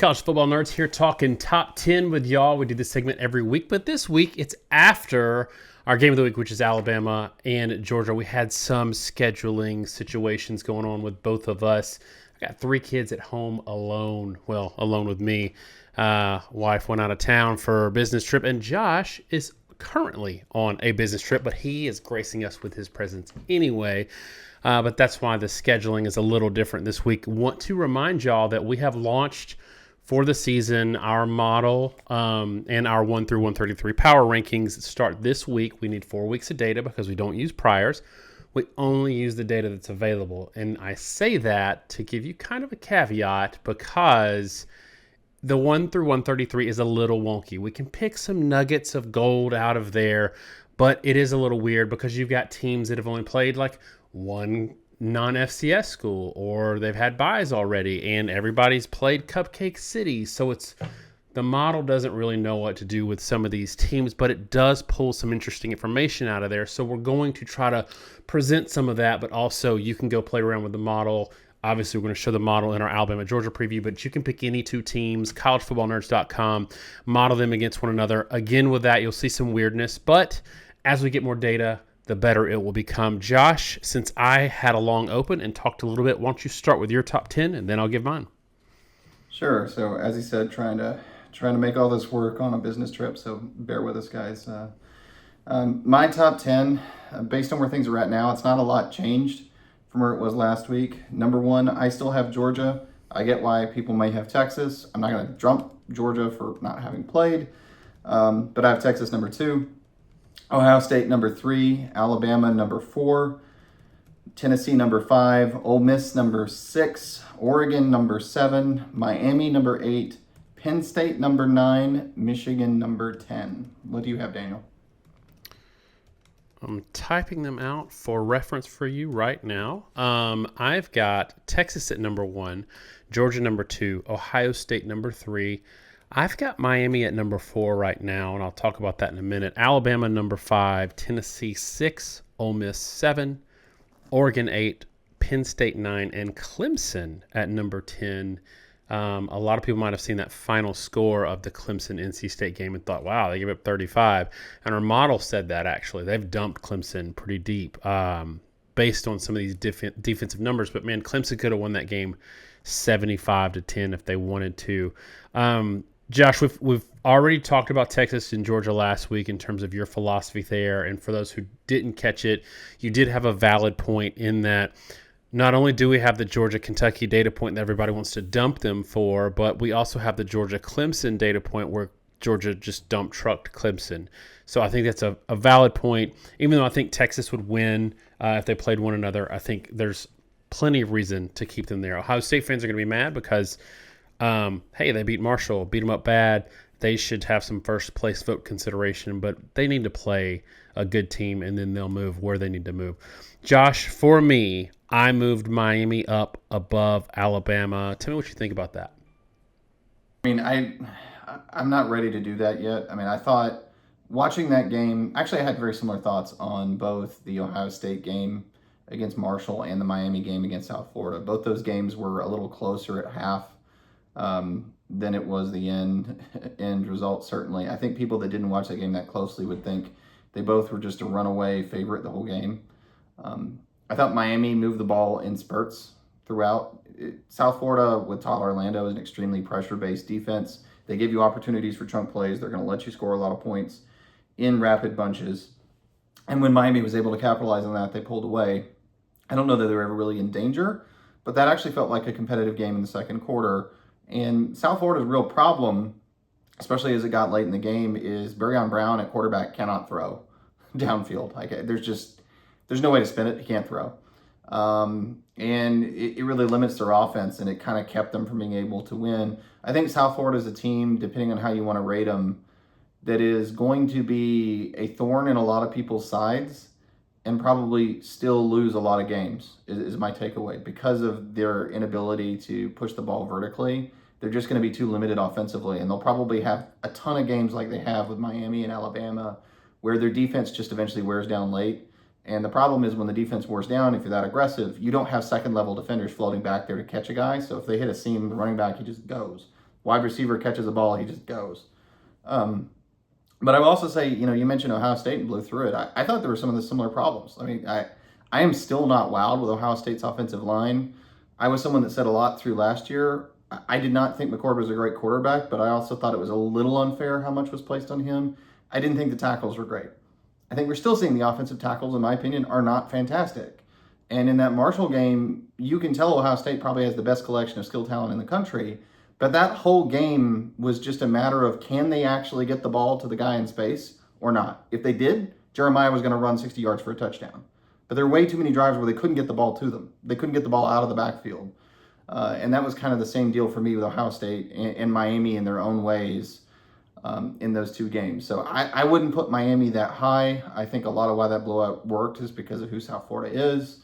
College football nerds here talking top 10 with y'all. We do this segment every week, but this week it's after our game of the week, which is Alabama and Georgia. We had some scheduling situations going on with both of us. I got 3 kids at home alone. Well, alone with me. Wife went out of town for a business trip, and Josh is currently on a business trip, but he is gracing us with his presence anyway. But that's why the scheduling is a little different this week. Want to remind y'all that we have launched for the season our model and our 1 through 133 power rankings start this week. We need 4 weeks of data because we don't use priors. We only use the data that's available. And I say that to give you kind of a caveat because the 1 through 133 is a little wonky. We can pick some nuggets of gold out of there, but it is a little weird because you've got teams that have only played like one non-FCS school, or they've had buys already, and everybody's played Cupcake City. So the model doesn't really know what to do with some of these teams, but it does pull some interesting information out of there. So we're going to try to present some of that, but also you can go play around with the model. Obviously, we're going to show the model in our Alabama Georgia preview, but you can pick any 2 teams, collegefootballnerds.com, model them against one another. Again, with that, you'll see some weirdness, but as we get more data, the better it will become. Josh, since I had a long open and talked a little bit, why don't you start with your top 10 and then I'll give mine. Sure. So as he said, trying to make all this work on a business trip. So bear with us, guys. My top 10, based on where things are at now, it's not a lot changed from where it was last week. Number 1, I still have Georgia. I get why people may have Texas. I'm not going to jump Georgia for not having played, but I have Texas number 2. Ohio State number 3, Alabama number 4, Tennessee number 5, Ole Miss number 6, Oregon number 7, Miami number 8, Penn State number 9, Michigan number 10. What do you have, Daniel? I'm typing them out for reference for you right now. I've got Texas at number 1, Georgia number 2, Ohio State number 3. I've got Miami at number 4 right now, and I'll talk about that in a minute. Alabama number 5, Tennessee 6, Ole Miss 7, Oregon 8, Penn State 9, and Clemson at number 10. A lot of people might have seen that final score of the Clemson-NC State game and thought, wow, they gave up 35. And our model said that, actually. They've dumped Clemson pretty deep based on some of these defensive numbers. But, man, Clemson could have won that game 75-10 if they wanted to. Josh, we've already talked about Texas and Georgia last week in terms of your philosophy there. And for those who didn't catch it, you did have a valid point in that not only do we have the Georgia-Kentucky data point that everybody wants to dump them for, but we also have the Georgia-Clemson data point where Georgia just dump-trucked Clemson. So I think that's a valid point. Even though I think Texas would win if they played one another, I think there's plenty of reason to keep them there. Ohio State fans are going to be mad because hey, they beat Marshall, beat them up bad. They should have some first place vote consideration, but they need to play a good team, and then they'll move where they need to move. Josh, for me, I moved Miami up above Alabama. Tell me what you think about that. I mean, I'm not ready to do that yet. I mean, I thought watching that game, actually I had very similar thoughts on both the Ohio State game against Marshall and the Miami game against South Florida. Both those games were a little closer at half than it was the end result, certainly. I think people that didn't watch that game that closely would think they both were just a runaway favorite the whole game. I thought Miami moved the ball in spurts throughout. South Florida with Todd Orlando is an extremely pressure-based defense. They give you opportunities for chunk plays. They're going to let you score a lot of points in rapid bunches. And when Miami was able to capitalize on that, they pulled away. I don't know that they were ever really in danger, but that actually felt like a competitive game in the second quarter. And South Florida's real problem, especially as it got late in the game, is Barryon Brown at quarterback cannot throw downfield. Like there's no way to spin it. He can't throw. And it really limits their offense, and it kind of kept them from being able to win. I think South Florida is a team, depending on how you want to rate them, that is going to be a thorn in a lot of people's sides and probably still lose a lot of games, is my takeaway. Because of their inability to push the ball vertically, they're just going to be too limited offensively, and they'll probably have a ton of games like they have with Miami and Alabama where their defense just eventually wears down late. And the problem is when the defense wears down, if you're that aggressive, you don't have second-level defenders floating back there to catch a guy. So if they hit a seam, the running back, he just goes. Wide receiver catches the ball, he just goes. Um, but I will also say, you mentioned Ohio State and blew through it. I thought there were some of the similar problems. I mean, I am still not wowed with Ohio State's offensive line. I was someone that said a lot through last year. I did not think McCord was a great quarterback, but I also thought it was a little unfair how much was placed on him. I didn't think the tackles were great. I think we're still seeing the offensive tackles, in my opinion, are not fantastic. And in that Marshall game, you can tell Ohio State probably has the best collection of skill talent in the country. But that whole game was just a matter of, can they actually get the ball to the guy in space or not? If they did, Jeremiah was going to run 60 yards for a touchdown. But there were way too many drives where they couldn't get the ball to them. They couldn't get the ball out of the backfield. And that was kind of the same deal for me with Ohio State and Miami in their own ways in those two games. So I wouldn't put Miami that high. I think a lot of why that blowout worked is because of who South Florida is.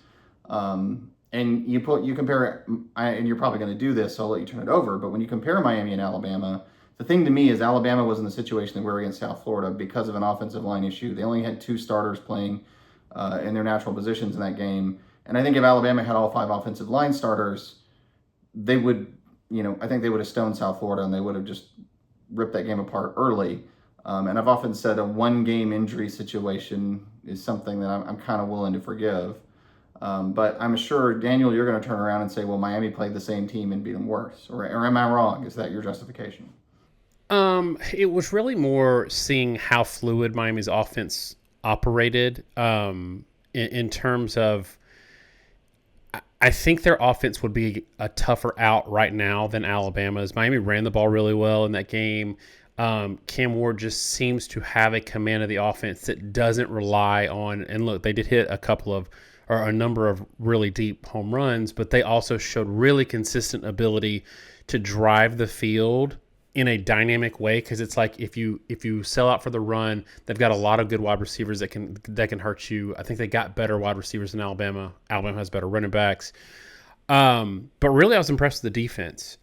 And you compare, and you're probably going to do this, so I'll let you turn it over. But when you compare Miami and Alabama, the thing to me is Alabama was in the situation they were against South Florida because of an offensive line issue. They only had 2 starters playing in their natural positions in that game. And I think if Alabama had all 5 offensive line starters, they would, I think they would have stoned South Florida and they would have just ripped that game apart early. And I've often said a 1-game injury situation is something that I'm kind of willing to forgive. But I'm sure, Daniel, you're going to turn around and say, well, Miami played the same team and beat them worse. Or am I wrong? Is that your justification? It was really more seeing how fluid Miami's offense operated in terms of, I think their offense would be a tougher out right now than Alabama's. Miami ran the ball really well in that game. Cam Ward just seems to have a command of the offense that doesn't rely on, and look, they did hit a number of really deep home runs, but they also showed really consistent ability to drive the field in a dynamic way, because it's like if you sell out for the run, they've got a lot of good wide receivers that can hurt you. I think they got better wide receivers than Alabama. Alabama has better running backs. But really I was impressed with the defense.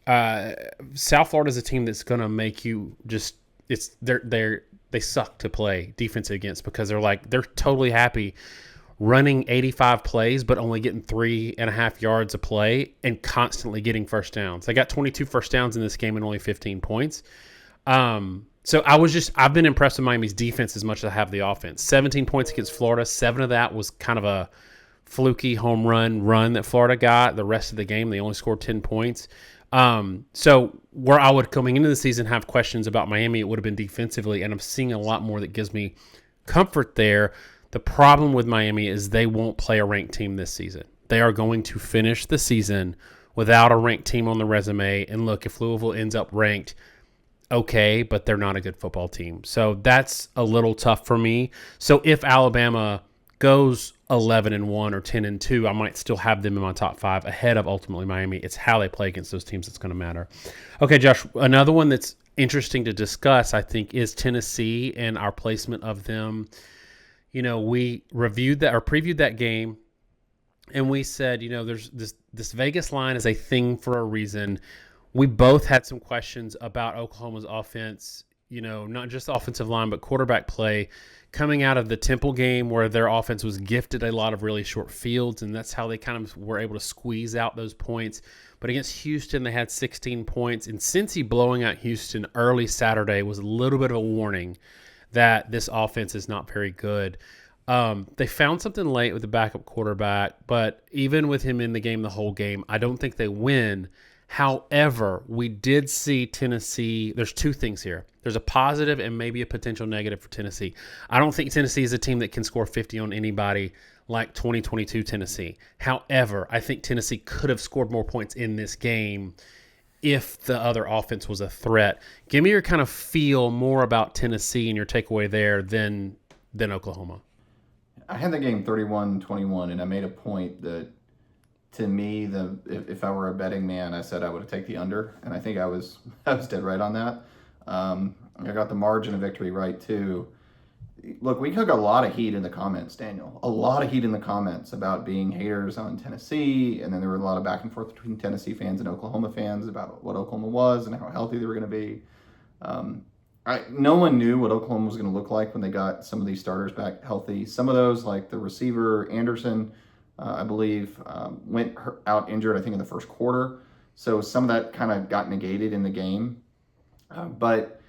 South Florida is a team that's going to make you just they suck to play defense against, because they're totally happy running 85 plays, but only getting 3.5 yards a play and constantly getting first downs. They got 22 first downs in this game and only 15 points. So I've been impressed with Miami's defense as much as I have the offense. 17 points against Florida. 7 of that was kind of a fluky home run that Florida got. The rest of the game, they only scored 10 points. So where I would, coming into the season, have questions about Miami, it would have been defensively, and I'm seeing a lot more that gives me comfort there. The problem with Miami is they won't play a ranked team this season. They are going to finish the season without a ranked team on the resume. And look, if Louisville ends up ranked, okay, but they're not a good football team. So that's a little tough for me. So if Alabama goes 11-1 or 10-2, I might still have them in my top 5 ahead of ultimately Miami. It's how they play against those teams that's going to matter. Okay, Josh, another one that's interesting to discuss, I think, is Tennessee and our placement of them. We reviewed that or previewed that game, and we said, there's this Vegas line is a thing for a reason. We both had some questions about Oklahoma's offense, not just the offensive line, but quarterback play coming out of the Temple game, where their offense was gifted a lot of really short fields, and that's how they kind of were able to squeeze out those points. But against Houston, they had 16 points, and Cincy blowing out Houston early Saturday was a little bit of a warning that this offense is not very good. They found something late with the backup quarterback, but even with him in the game the whole game, I don't think they win. However, we did see Tennessee. There's 2 things here. There's a positive and maybe a potential negative for Tennessee. I don't think Tennessee is a team that can score 50 on anybody like 2022 Tennessee. However, I think Tennessee could have scored more points in this game if the other offense was a threat. Give me your kind of feel more about Tennessee and your takeaway there than Oklahoma. I had the game 31-21, and I made a point that, to me, if I were a betting man, I said I would take the under, and I think I was dead right on that. I got the margin of victory right too. Look, we took a lot of heat in the comments, Daniel. A lot of heat in the comments about being haters on Tennessee, and then there were a lot of back and forth between Tennessee fans and Oklahoma fans about what Oklahoma was and how healthy they were going to be. No one knew what Oklahoma was going to look like when they got some of these starters back healthy. Some of those, like the receiver Anderson, I believe, went out injured, I think, in the first quarter. So some of that kind of got negated in the game. But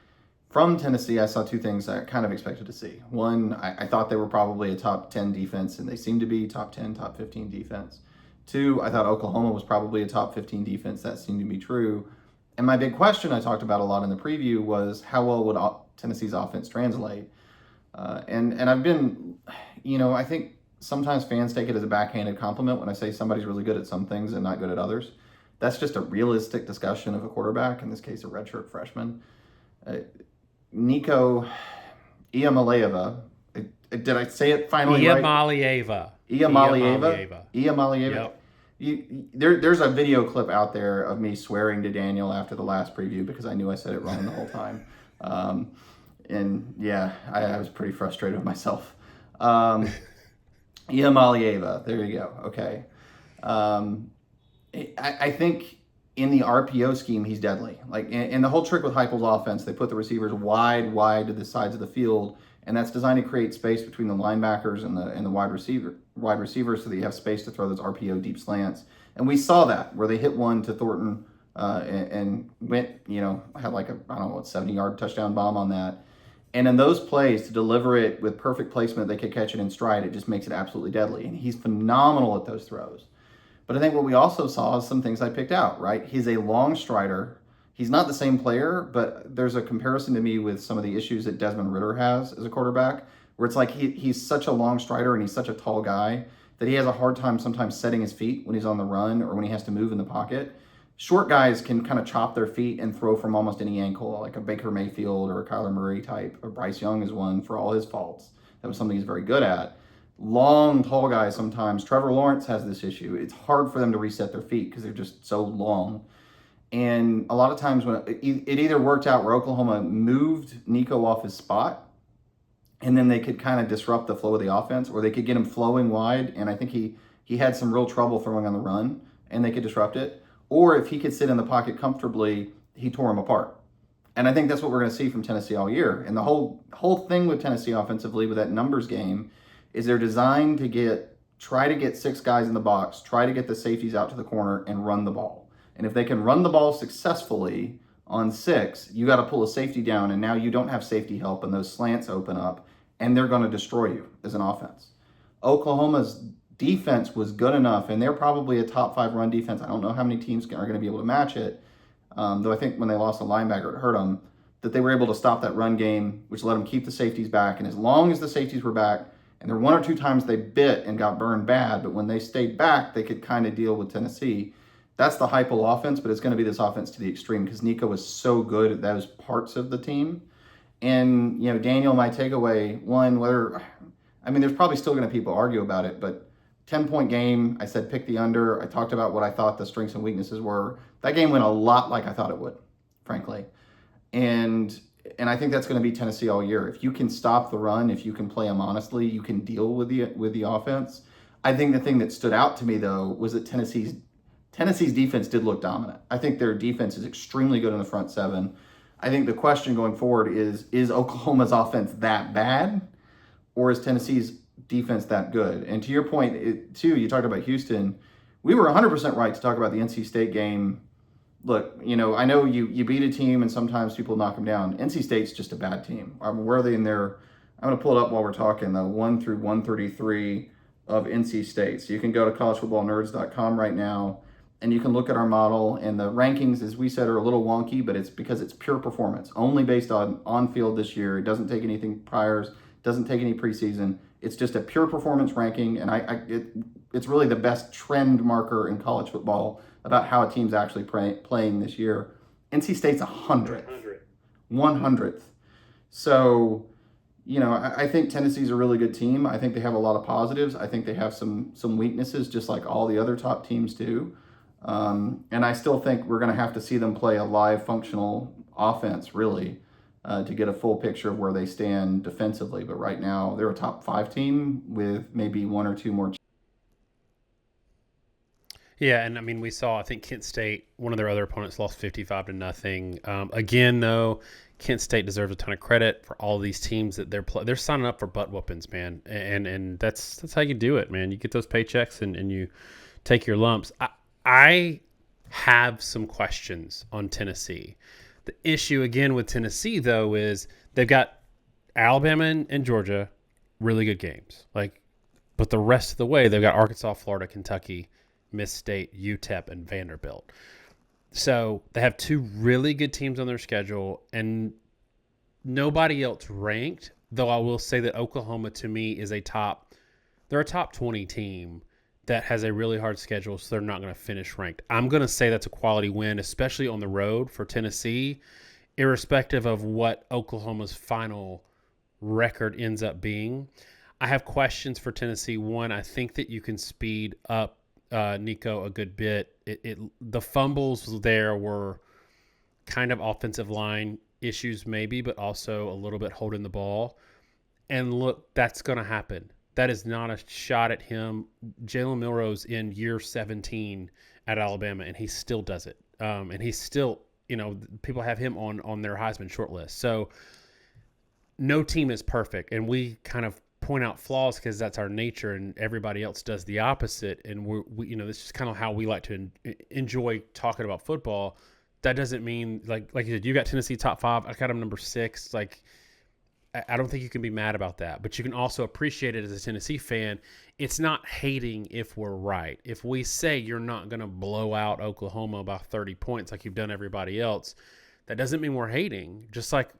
from Tennessee, I saw two things I kind of expected to see. One, I thought they were probably a top 10 defense, and they seemed to be top 10, top 15 defense. Two, I thought Oklahoma was probably a top 15 defense. That seemed to be true. And my big question I talked about a lot in the preview was how well would Tennessee's offense translate? And I've been, I think sometimes fans take it as a backhanded compliment when I say somebody's really good at some things and not good at others. That's just a realistic discussion of a quarterback, in this case, a redshirt freshman. Nico Iamaleava. Did I say it finally right? Iamaleava. Yep. There's a video clip out there of me swearing to Daniel after the last preview because I knew I said it wrong the whole time. And yeah, I was pretty frustrated with myself. Iamaleava. There you go. Okay. I think in the RPO scheme, he's deadly. Like, and the whole trick with Heupel's offense, they put the receivers wide to the sides of the field, and that's designed to create space between the linebackers and the wide receivers, so that you have space to throw those RPO deep slants. And we saw that where they hit one to Thornton and went, had like a 70-yard touchdown bomb on that. And in those plays, to deliver it with perfect placement, they could catch it in stride. It just makes it absolutely deadly. And he's phenomenal at those throws. But I think what we also saw is some things I picked out, right? He's a long strider. He's not the same player, but there's a comparison to me with some of the issues that Desmond Ridder has as a quarterback, where it's like he's such a long strider and he's such a tall guy that he has a hard time sometimes setting his feet when he's on the run or when he has to move in the pocket. Short guys can kind of chop their feet and throw from almost any ankle, like a Baker Mayfield or a Kyler Murray type, or Bryce Young is one for all his faults. That was something he's very good at. Long, tall guys sometimes. Trevor Lawrence has this issue. It's hard for them to reset their feet because they're just so long. And a lot of times when it either worked out where Oklahoma moved Nico off his spot and then they could kind of disrupt the flow of the offense, or they could get him flowing wide. And I think he had some real trouble throwing on the run and they could disrupt it. Or if he could sit in the pocket comfortably, he tore him apart. And I think that's what we're going to see from Tennessee all year. And the whole thing with Tennessee offensively with that numbers game is they're designed to try to get 6 guys in the box, try to get the safeties out to the corner and run the ball. And if they can run the ball successfully on 6, you got to pull a safety down, and now you don't have safety help, and those slants open up, and they're going to destroy you as an offense. Oklahoma's defense was good enough, and they're probably a top 5 run defense. I don't know how many teams are going to be able to match it, though I think when they lost a linebacker, it hurt them, that they were able to stop that run game, which let them keep the safeties back. And as long as the safeties were back, and there were 1 or 2 times they bit and got burned bad, but when they stayed back, they could kind of deal with Tennessee. That's the Heupel offense, but it's going to be this offense to the extreme because Nico was so good at those parts of the team. And, Daniel, my takeaway, there's probably still going to people argue about it, but 10-point game, I said pick the under. I talked about what I thought the strengths and weaknesses were. That game went a lot like I thought it would, frankly. And I think that's going to be Tennessee all year. If you can stop the run, if you can play them honestly, you can deal with the offense. I think the thing that stood out to me, though, was that Tennessee's defense did look dominant. I think their defense is extremely good in the front 7. I think the question going forward is Oklahoma's offense that bad, or is Tennessee's defense that good? And to your point, too, you talked about Houston. We were 100% right to talk about the NC State game. Look, I know you beat a team and sometimes people knock them down. NC State's just a bad team. Where are they in their, I'm going to pull it up while we're talking, the 1 through 133 of NC State. So you can go to collegefootballnerds.com right now and you can look at our model, and the rankings, as we said, are a little wonky, but it's because it's pure performance, only based on field this year. It doesn't take anything priors, doesn't take any preseason. It's just a pure performance ranking, and it's really the best trend marker in college football about how a team's actually playing this year. NC State's 100th. So, I think Tennessee's a really good team. I think they have a lot of positives. I think they have some weaknesses, just like all the other top teams do. And I still think we're going to have to see them play a live, functional offense, really, to get a full picture of where they stand defensively. But right now, they're a top 5 team with maybe 1 or 2 more. Yeah, and we saw, I think Kent State, one of their other opponents, lost 55-0. Again, though, Kent State deserves a ton of credit for all these teams that they're signing up for butt whoopings, man. And that's how you do it, man. You get those paychecks and you take your lumps. I have some questions on Tennessee The issue again with Tennessee though is they've got Alabama and Georgia, really good games. But the rest of the way they've got Arkansas, Florida, Kentucky, Miss State, UTEP, and Vanderbilt. So they have two really good teams on their schedule, and nobody else ranked. Though I will say that Oklahoma to me is they're a top 20 team that has a really hard schedule, so they're not going to finish ranked. I'm going to say that's a quality win, especially on the road for Tennessee, irrespective of what Oklahoma's final record ends up being. I have questions for Tennessee. One, I think that you can speed up Nico a good bit. The fumbles there were kind of offensive line issues maybe, but also a little bit holding the ball. And look, that's going to happen. That is not a shot at him. Jalen Milroe's in year 17 at Alabama, and he still does it. And he's still, people have him on their Heisman shortlist. So no team is perfect, and we kind of point out flaws because that's our nature, and everybody else does the opposite. And we this is kind of how we like to enjoy talking about football. That doesn't mean like you said, you got Tennessee top 5. I got them number 6. I don't think you can be mad about that, but you can also appreciate it as a Tennessee fan. It's not hating if we're right. If we say you're not going to blow out Oklahoma by 30 points like you've done everybody else, that doesn't mean we're hating. Just like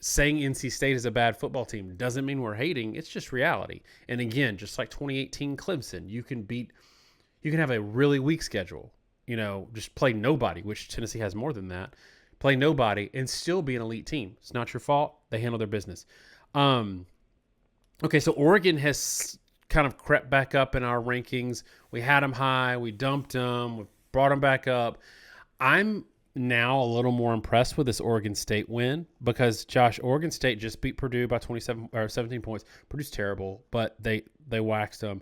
saying NC State is a bad football team doesn't mean we're hating. It's just reality. And again, just like 2018 Clemson, you can have a really weak schedule, just play nobody, which Tennessee has more than that. Play nobody and still be an elite team. It's not your fault. They handle their business. Okay, so Oregon has kind of crept back up in our rankings. We had them high. We dumped them. We brought them back up. I'm now a little more impressed with this Oregon State win because, Josh, Oregon State just beat Purdue by 27 or 17 points. Purdue's terrible, but they waxed them.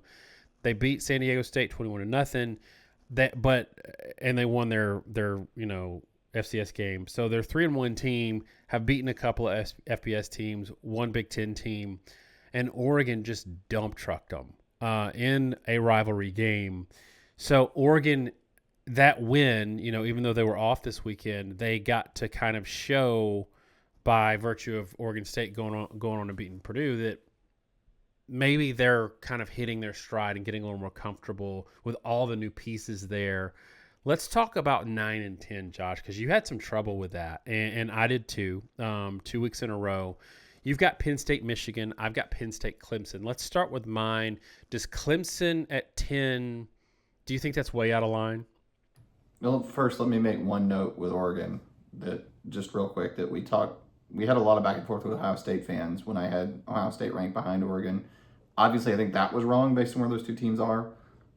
They beat San Diego State 21-0. And they won their FCS game. So they're 3-1 team, have beaten a couple of FBS teams, one Big Ten team, and Oregon just dump trucked them in a rivalry game. So Oregon, that win, even though they were off this weekend, they got to kind of show by virtue of Oregon State going on and beating Purdue that maybe they're kind of hitting their stride and getting a little more comfortable with all the new pieces there. Let's talk about 9 and 10, Josh, because you had some trouble with that, and I did too. 2 weeks in a row. You've got Penn State, Michigan. I've got Penn State, Clemson. Let's start with mine. Does Clemson at 10, do you think that's way out of line? Well, first, let me make one note with Oregon that just real quick that we had a lot of back and forth with Ohio State fans when I had Ohio State ranked behind Oregon. Obviously, I think that was wrong based on where those two teams are.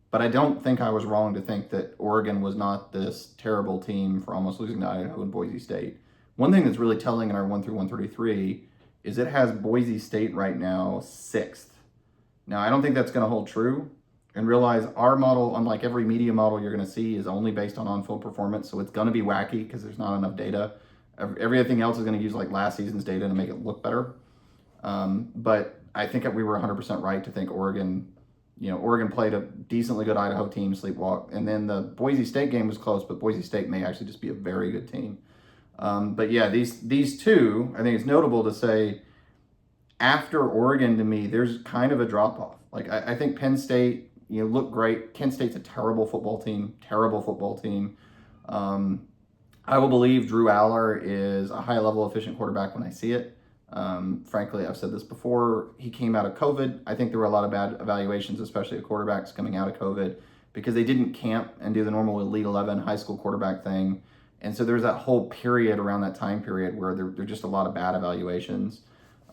But I don't think I was wrong to think that Oregon was not this terrible team for almost losing to Idaho and Boise State. One thing that's really telling in our 1 through 133 is it has Boise State right now 6th. Now, I don't think that's going to hold true. And realize our model, unlike every media model you're going to see, is only based on on-field performance. So it's going to be wacky because there's not enough data. Everything else is going to use like last season's data to make it look better. But I think we were 100% right to think Oregon played a decently good Idaho team, sleepwalk. And then the Boise State game was close, but Boise State may actually just be a very good team. But yeah, these two, I think it's notable to say, after Oregon, to me, there's kind of a drop-off. Like, I think Penn State, look great. Kent State's a terrible football team. I will believe Drew Aller is a high-level, efficient quarterback when I see it. Frankly, I've said this before, he came out of COVID. I think there were a lot of bad evaluations, especially of quarterbacks coming out of COVID, because they didn't camp and do the normal Elite 11 high school quarterback thing. And so there's that whole period around that time period where there are just a lot of bad evaluations.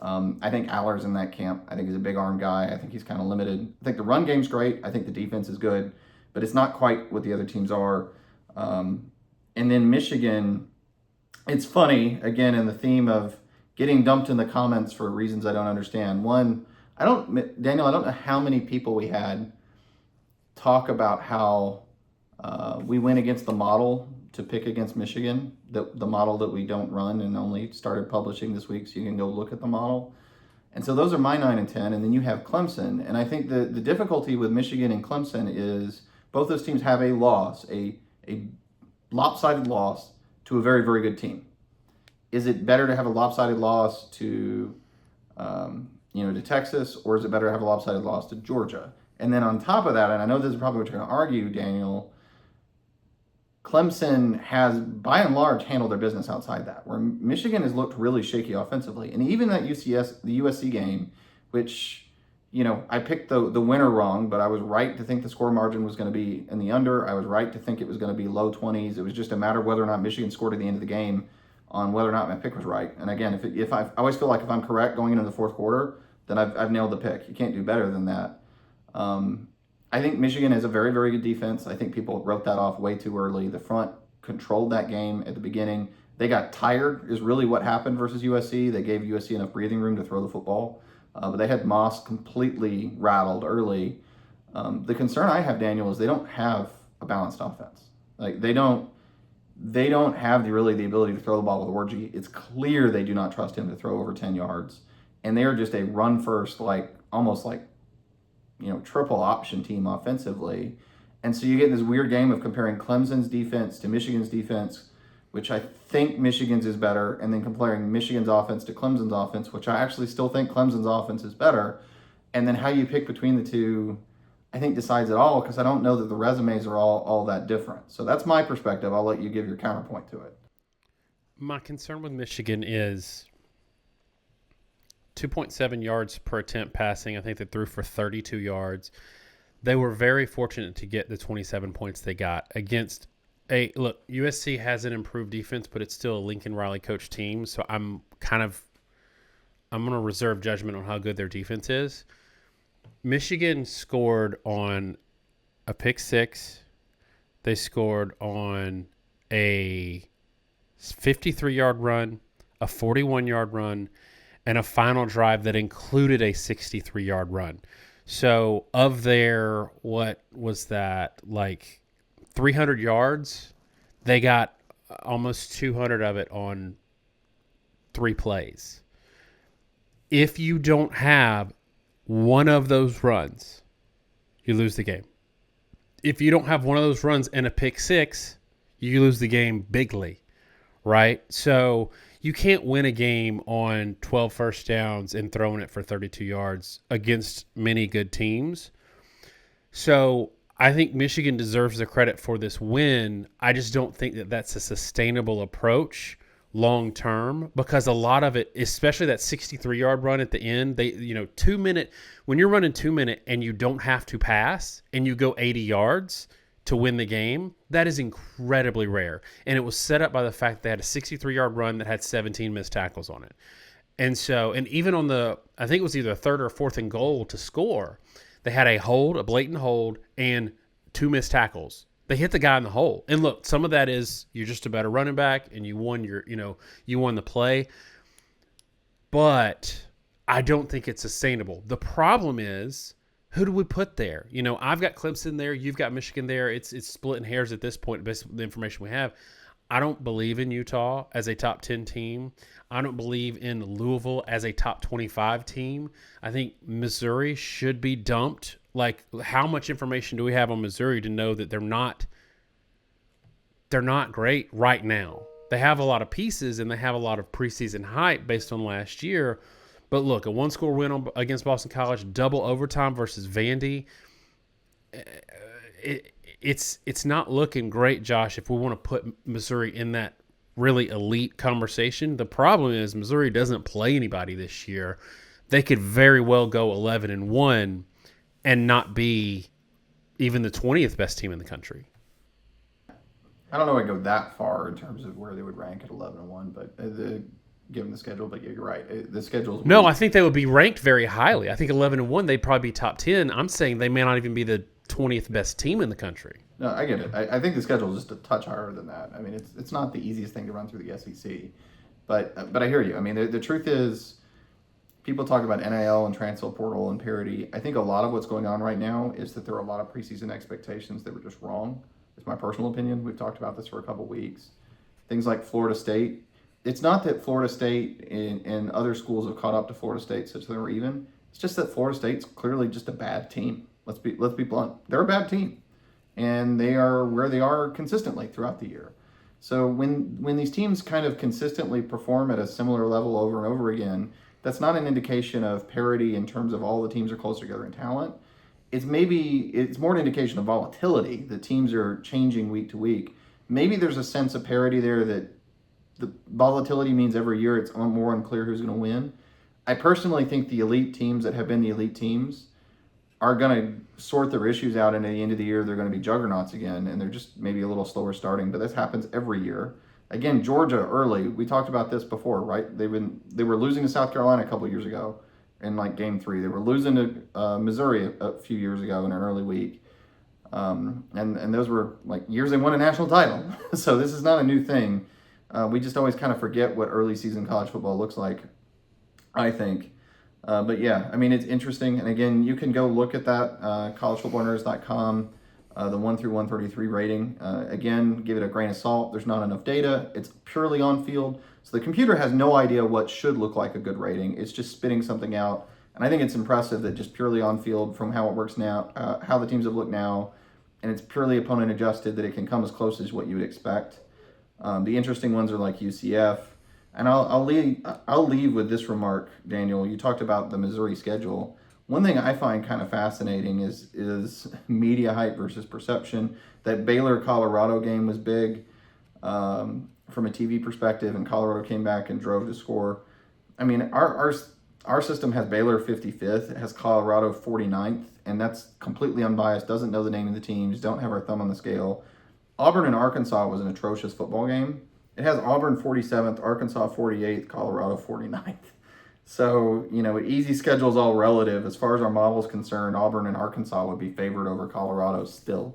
I think Aller's in that camp. I think he's a big arm guy. I think he's kind of limited. I think the run game's great. I think the defense is good, but it's not quite what the other teams are. And then Michigan, it's funny, again, in the theme of getting dumped in the comments for reasons I don't understand. One, Daniel, I don't know how many people we had talk about how we went against the model to pick against Michigan, the model that we don't run and only started publishing this week, so you can go look at the model. And so those are my 9 and 10, and then you have Clemson. And I think the difficulty with Michigan and Clemson is both those teams have a loss, a lopsided loss to a very, very good team. is it better to have a lopsided loss to to Texas, or is it better to have a lopsided loss to Georgia? And then on top of that, and I know this is probably what you're going to argue, Daniel, Clemson has, by and large, handled their business outside that, where Michigan has looked really shaky offensively. And even that the USC game, which, I picked the winner wrong, but I was right to think the score margin was going to be in the under. I was right to think it was going to be low 20s. It was just a matter of whether or not Michigan scored at the end of the game on whether or not my pick was right. And again, if I always feel like if I'm correct going into the fourth quarter, then I've nailed the pick. You can't do better than that. I think Michigan is a very, very good defense. I think people wrote that off way too early. The front controlled that game at the beginning. They got tired is really what happened versus USC. They gave USC enough breathing room to throw the football. But they had Moss completely rattled early. The concern I have, Daniel, is they don't have a balanced offense. Like they don't have the ability to throw the ball with Orji. It's clear they do not trust him to throw over 10 yards. And they are just a run first, almost like triple option team offensively. And so you get this weird game of comparing Clemson's defense to Michigan's defense, which I think Michigan's is better, and then comparing Michigan's offense to Clemson's offense, which I actually still think Clemson's offense is better. And then how you pick between the two, I think decides it all, because I don't know that the resumes are all that different. So that's my perspective. I'll let you give your counterpoint to it. My concern with Michigan is 2.7 yards per attempt passing. I think they threw for 32 yards. They were very fortunate to get the 27 points they got against USC has an improved defense, but it's still a Lincoln Riley coach team. So I'm going to reserve judgment on how good their defense is. Michigan scored on a pick six. They scored on a 53-yard run, a 41-yard run, and a final drive that included a 63-yard run. So of their, what was that, 300 yards, they got almost 200 of it on 3 plays. If you don't have one of those runs, you lose the game. If you don't have one of those runs and a pick six, you lose the game bigly, right? So you can't win a game on 12 first downs and throwing it for 32 yards against many good teams. So I think Michigan deserves the credit for this win. I just don't think that that's a sustainable approach long term, because a lot of it, especially that 63-yard run at the end, they 2 minute, when you're running 2 minute and you don't have to pass and you go 80 yards to win the game, that is incredibly rare. And it was set up by the fact they had a 63-yard run that had 17 missed tackles on it. And so, and even on I think it was either a third or fourth and goal to score, they had a blatant hold, and 2 missed tackles. They hit the guy in the hole. And look, some of that is you're just a better running back and you won you won the play. But I don't think it's sustainable. The problem is, who do we put there? I've got Clemson there. You've got Michigan there. It's splitting hairs at this point based on the information we have. I don't believe in Utah as a top 10 team. I don't believe in Louisville as a top 25 team. I think Missouri should be dumped. How much information do we have on Missouri to know that they're not great right now? They have a lot of pieces and they have a lot of preseason hype based on last year. But look, a one-score win against Boston College, double overtime versus Vandy. It's not looking great, Josh, if we want to put Missouri in that really elite conversation. The problem is Missouri doesn't play anybody this year. They could very well go 11-1 and not be even the 20th best team in the country. I don't know I'd go that far in terms of where they would rank at 11-1, but given the schedule, but yeah, you're right. The schedule's No, I think they would be ranked very highly. I think 11-1, they'd probably be top 10. I'm saying they may not even be the 20th best team in the country. No, I get it. I think the schedule is just a touch harder than that. I mean, it's not the easiest thing to run through the SEC, but I hear you. I mean, the truth is, people talk about NIL and transfer portal and parity. I think a lot of what's going on right now is that there are a lot of preseason expectations that were just wrong. It's my personal opinion. We've talked about this for a couple of weeks. Things like Florida State. It's not that Florida State and other schools have caught up to Florida State such that they're even. It's just that Florida State's clearly just a bad team. Let's be blunt. They're a bad team, and they are where they are consistently throughout the year. So when these teams kind of consistently perform at a similar level over and over again, that's not an indication of parity in terms of all the teams are close together in talent. It's more an indication of volatility. The teams are changing week to week. Maybe there's a sense of parity there that the volatility means every year it's more unclear who's going to win. I personally think the elite teams that have been the elite teams are going to sort their issues out, and at the end of the year they're going to be juggernauts again, and they're just maybe a little slower starting, but this happens every year. Again, Georgia early, we talked about this before, right? They were losing to South Carolina a couple of years ago in like game 3. They were losing to Missouri a few years ago in an early week. And those were like years they won a national title. So this is not a new thing. We just always kind of forget what early season college football looks like, I think. But yeah, I mean, it's interesting. And again, you can go look at that, collegefootballnerds.com, the 1 through 133 rating. Again, give it a grain of salt. There's not enough data. It's purely on field. So the computer has no idea what should look like a good rating. It's just spitting something out. And I think it's impressive that just purely on field from how it works now, how the teams have looked now, and it's purely opponent adjusted, that it can come as close as what you would expect. The interesting ones are like UCF. And I'll leave with this remark, Daniel. You talked about the Missouri schedule. One thing I find kind of fascinating is media hype versus perception. That Baylor-Colorado game was big from a TV perspective, and Colorado came back and drove to score. I mean, our system has Baylor 55th. It has Colorado 49th, and that's completely unbiased, doesn't know the name of the teams, don't have our thumb on the scale. Auburn and Arkansas was an atrocious football game. It has Auburn 47th, Arkansas 48th, Colorado 49th. So, easy schedule is all relative. As far as our model is concerned, Auburn and Arkansas would be favored over Colorado still.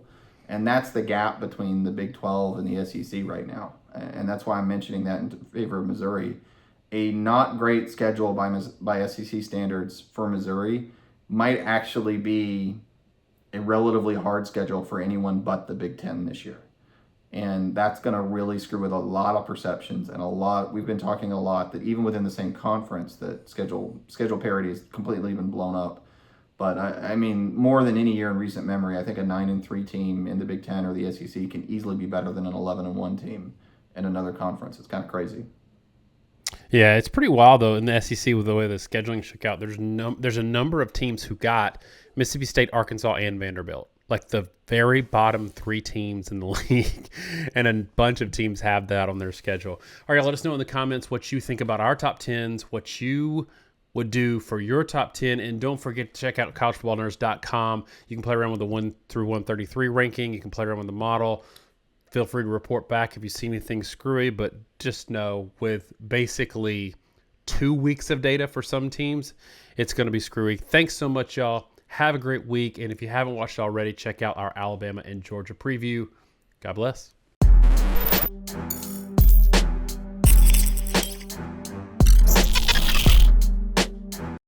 And that's the gap between the Big 12 and the SEC right now. And that's why I'm mentioning that in favor of Missouri. A not great schedule by SEC standards for Missouri might actually be a relatively hard schedule for anyone but the Big 10 this year. And that's going to really screw with a lot of perceptions and we've been talking a lot that even within the same conference that schedule parity is completely been blown up. But I mean, more than any year in recent memory, I think a 9-3 team in the Big 10 or the SEC can easily be better than an 11-1 team in another conference. It's kind of crazy. Yeah, it's pretty wild though in the SEC with the way the scheduling shook out. There's a number of teams who got Mississippi State, Arkansas, and Vanderbilt. Like the very bottom 3 teams in the league, and a bunch of teams have that on their schedule. All right, let us know in the comments what you think about our top 10s, what you would do for your top 10, and don't forget to check out collegefootballnerds.com. You can play around with the 1 through 133 ranking. You can play around with the model. Feel free to report back if you see anything screwy, but just know with basically 2 weeks of data for some teams, it's going to be screwy. Thanks so much, y'all. Have a great week, and if you haven't watched already, check out our Alabama and Georgia preview. God bless.